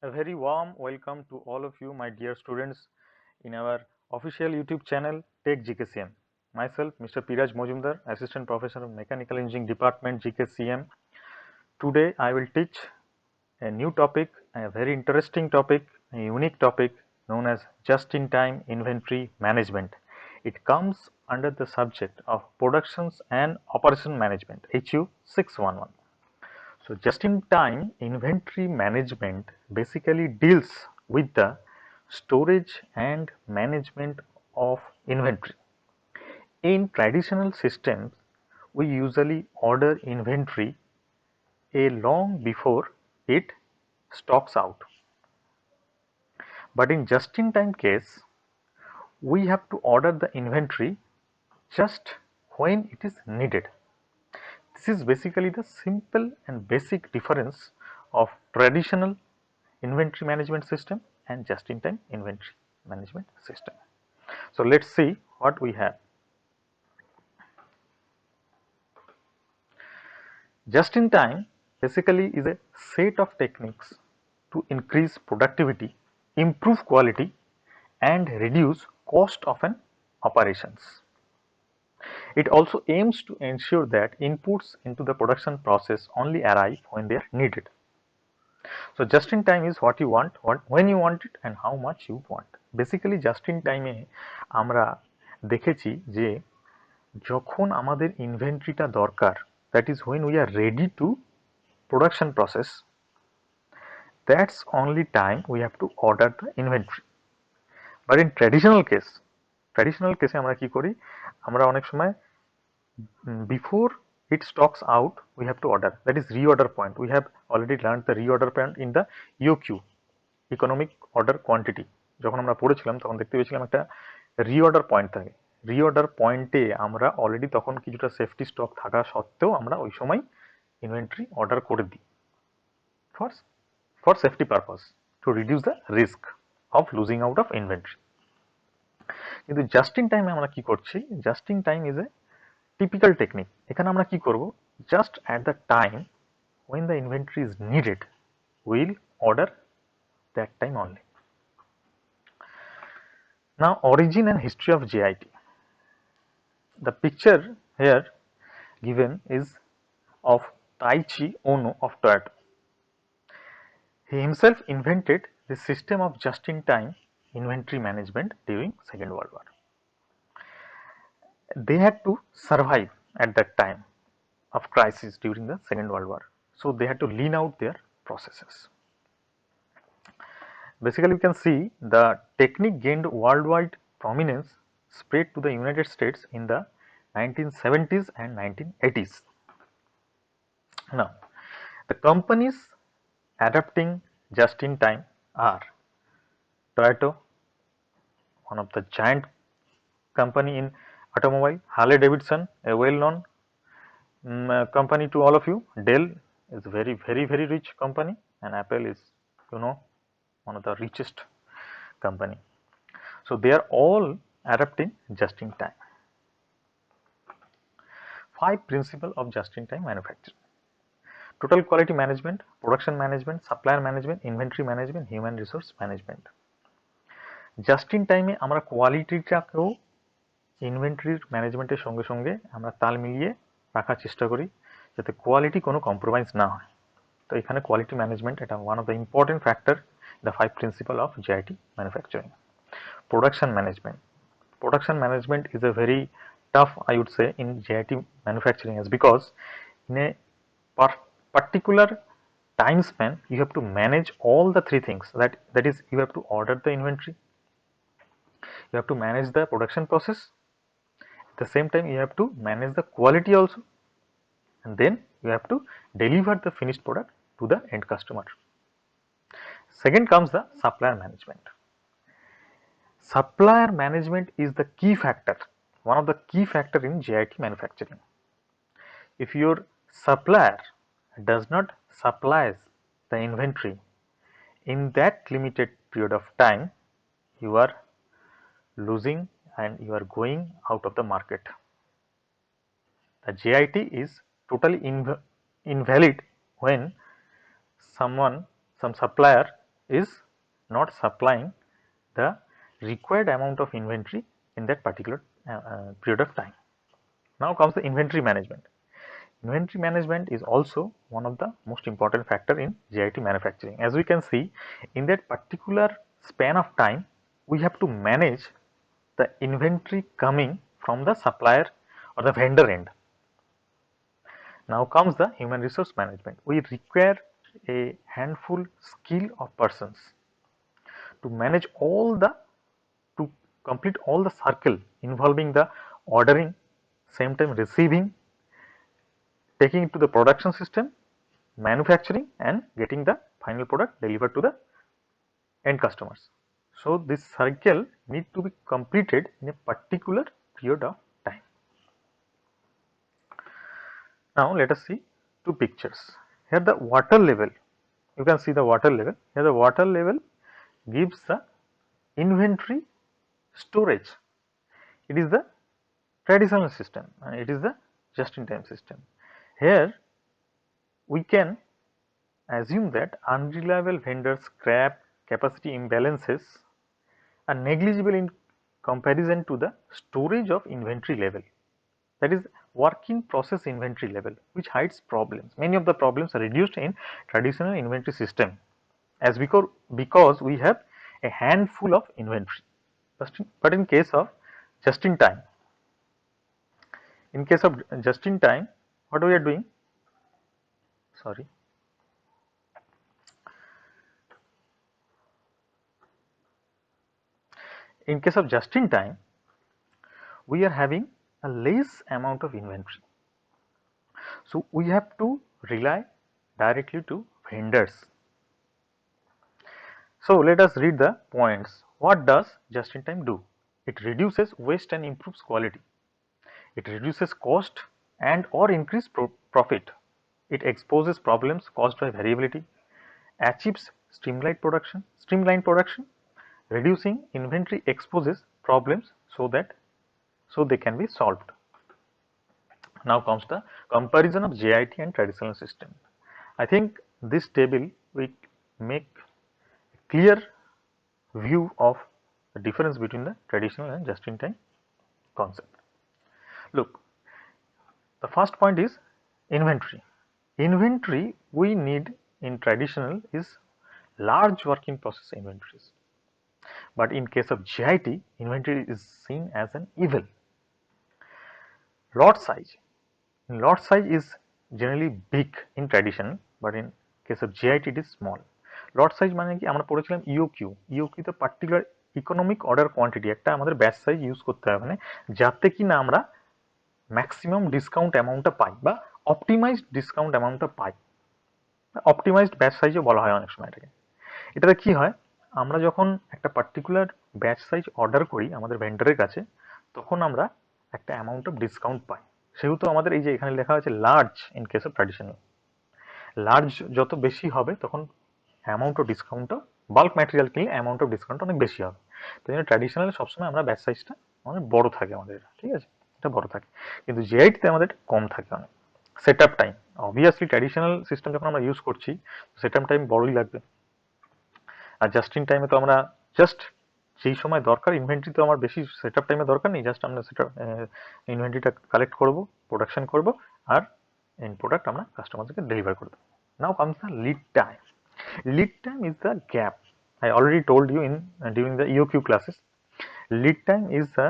A very warm welcome to all of you, my dear students, in our official YouTube channel Tech GKCM. Myself, Mr. Piraj Mojumdar, Assistant Professor of Mechanical Engineering Department, GKCM. Today, I will teach a new topic, a very interesting topic, a unique topic known as Just-in-Time Inventory Management. It comes under the subject of Productions and Operation Management, HU 611. So, just-in-time inventory management basically deals with the storage and management of inventory. In traditional systems, we usually order inventory a long before it stocks out. But in just-in-time case, we have to order the inventory just when it is needed. This is basically the simple and basic difference of traditional inventory management system and just-in-time inventory management system. So let's see what we have. Just-in-time basically is a set of techniques to increase productivity, improve quality, and reduce cost of an operations. It also aims to ensure that inputs into the production process only arrive when they are needed. So just in time is what you want, when you want it and how much you want. Basically just in time এ আমরা দেখেছি যে যখন আমাদের ইনভেন্টরিটা দরকার, that is when we are ready to production process, that's only time we have to order the inventory. But in traditional case আমরা কি করি, আমরা অনেক সময় before it stocks out we have to order, that is reorder point. We have already learned the reorder point in the EOQ, economic order quantity. যখন আমরা পড়েছিলাম তখন দেখতে পেয়েছিলাম একটা রিঅর্ডার পয়েন্ট থাকে। রিঅর্ডার পয়েন্টে আমরা অলরেডি তখন কিছুটা সেফটি স্টক থাকা সত্ত্বেও আমরা ওই সময় ইনভেন্টরি অর্ডার করে দিই for safety purpose, to reduce the risk of losing out of inventory. কিন্তু জাস্ট ইন টাইমে আমরা কি করছি, just in time is a typical technique. এখানে আমরা কি করব, just at the time when the inventory is needed, we'll order that time only. Now, origin and history of JIT. The picture here given is of Taichi Ono of Toyota. He himself invented the system of just-in-time inventory management during Second World War. They had to survive at that time of crisis during the Second World War, so they had to lean out their processes. Basically, we can see the technique gained worldwide prominence, spread to the United States in the 1970s and 1980s. Now, the companies adapting just-in-time are Toyota, one of the giant company in automobile, Harley Davidson, a well-known company to all of you, Dell is very rich company, and Apple is, you know, one of the richest company. So they are all adapting just-in-time. 5 principles of just-in-time manufacturing: total quality management, production management, supplier management, inventory management, human resource management. Just-in-time আমরা কোয়ালিটিটাকেও ইনভেন্টরির ম্যানেজমেন্টের সঙ্গে সঙ্গে আমরা তাল মিলিয়ে রাখার চেষ্টা করি যাতে কোয়ালিটি কোনো কম্প্রোমাইজ না হয়। তো এখানে কোয়ালিটি ম্যানেজমেন্ট এটা one of the important factor, the 5 principles of JIT manufacturing. Production management. Production management is a very tough, I would say, in JIT manufacturing, is because in a particular time span you have to manage all the 3 things. That is, you have to order the inventory, you have to manage the production process, at the same time you have to manage the quality also, and then you have to deliver the finished product to the end customer. Second comes the supplier management. Supplier management is the key factor, one of the key factor in JIT manufacturing. If your supplier does not supply the inventory in that limited period of time, you are losing and you are going out of the market. The JIT is totally invalid when some supplier is not supplying the required amount of inventory in that particular period of time. Now comes the inventory management. Inventory management is also one of the most important factor in JIT manufacturing. As we can see, in that particular span of time, we have to manage the inventory coming from the supplier or the vendor end. Now comes the human resource management. We require a handful skill of persons to manage to complete all the circle involving the ordering, same time receiving, taking it to the production system, manufacturing, and getting the final product delivered to the end customers. So this cycle need to be completed in a particular period of time. Now let us see two pictures. Here the water level, you can see the water level. Here the water level gives the inventory storage. It is the traditional system and it is the just-in-time system. Here we can assume that unreliable vendor scrap capacity imbalances are negligible in comparison to the storage of inventory level, that is work in process inventory level, which hides problems. Many of the problems are reduced in traditional inventory system as because we have a handful of inventory. But in case of just in time, what we are doing, sorry, in case of just in time, we are having a less amount of inventory. So we have to rely directly to vendors. So let us read the points. What does just in time do? It reduces waste and improves quality. It reduces cost and or increase profit. It exposes problems caused by variability, achieves streamlined production, reducing inventory exposes problems so they can be solved. Now comes the comparison of JIT and traditional system. I think this table will make a clear view of the difference between the traditional and just-in-time concept. Look, the first point is inventory. Inventory we need in traditional is large work in process inventories. But in case of JIT, inventory is seen as an evil. Lot size. Lot size is generally big in traditional, but in case of JIT it is small. Lot size মানে কি আমরা পড়েছিলাম EOQ তে particular economic order quantity একটা আমাদের batch size use করতে হবে মানে যাতে কি না আমরা ম্যাক্সিমাম ডিসকাউন্ট অ্যামাউন্টটা পাই বা অপটিমাইজড ডিসকাউন্ট অ্যামাউন্টটা পাই। অপটিমাইজড ব্যাচ সাইজও বলা হয় অনেক সময় এটাকে। এটাতে কি হয়, আমরা যখন একটা পার্টিকুলার ব্যাচ সাইজ অর্ডার করি আমাদের ভেন্ডরের কাছে, তখন আমরা একটা অ্যামাউন্ট অফ ডিসকাউন্ট পাই। সেহেতু আমাদের এই যে এখানে লেখা আছে large in case of traditional, large যত বেশি হবে তখন অ্যামাউন্ট অফ ডিসকাউন্টও, বাল্ক ম্যাটেরিয়াল কিনলে অ্যামাউন্ট অফ ডিসকাউন্ট অনেক বেশি হবে। তো জন্য ট্র্যাডিশনাল সবসময় আমরা ব্যাচ সাইজটা অনেক বড় থাকে আমাদের, ঠিক আছে, এটা বড় থাকে। কিন্তু JIT-তে আমাদের কম থাকে অনেক। Set up time, obviously traditional system যখন আমরা ইউজ করছি সেট আপ টাইম বড়ই লাগবে। আর জাস্ট ইন টাইমে তো আমরা জাস্ট যেই সময় দরকার ইনভেন্টরি তো আমার বেশি সেট আপ টাইমে দরকার নেই, জাস্ট আমরা সেটা ইনভেন্টরিটা কালেক্ট করব, প্রোডাকশন করব আর এন্ড প্রোডাক্ট আমরা কাস্টমারদেরকে ডেলিভার করব। নাও comes the lead time. Lead time is the gap. I already told you in during the EOQ classes. Lead time is the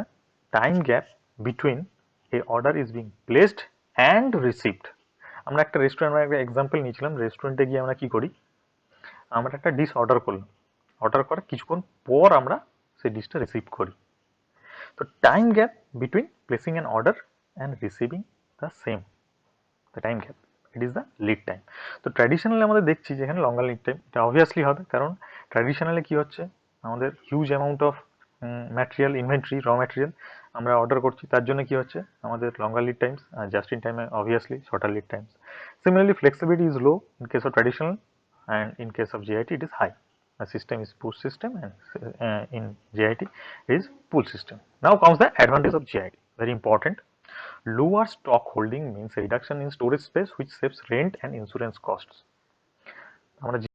time gap between a order is being placed and received. আমরা একটা রেস্টুরেন্টের একটা example নিয়েছিলাম, রেস্টুরেন্টে গিয়ে আমরা কি করি, আমরা একটা ডিশ অর্ডার করলাম, অর্ডার করার কিছুক্ষণ পর আমরা সেই ডিশটা রিসিভ করি। তো time gap between placing an order and receiving the same, the time gap, it is the lead time. তো ট্র্যাডিশনালি আমাদের দেখছি যেখানে লঙ্গার লিড টাইম, এটা অবভিয়াসলি হবে, কারণ ট্র্যাডিশনালি কি হচ্ছে আমাদের huge amount of material inventory raw material আমরা অর্ডার করছি, তার জন্য কি হচ্ছে আমাদের লঙ্গার লিড টাইমস, আর জাস্ট ইন টাইমে obviously shorter lead times. Similarly flexibility is low in case of traditional and in case of JIT it is high. The system is push system and in JIT is pull system. Now comes the advantage of JIT, very important. Lower stock holding means reduction in storage space which saves rent and insurance costs.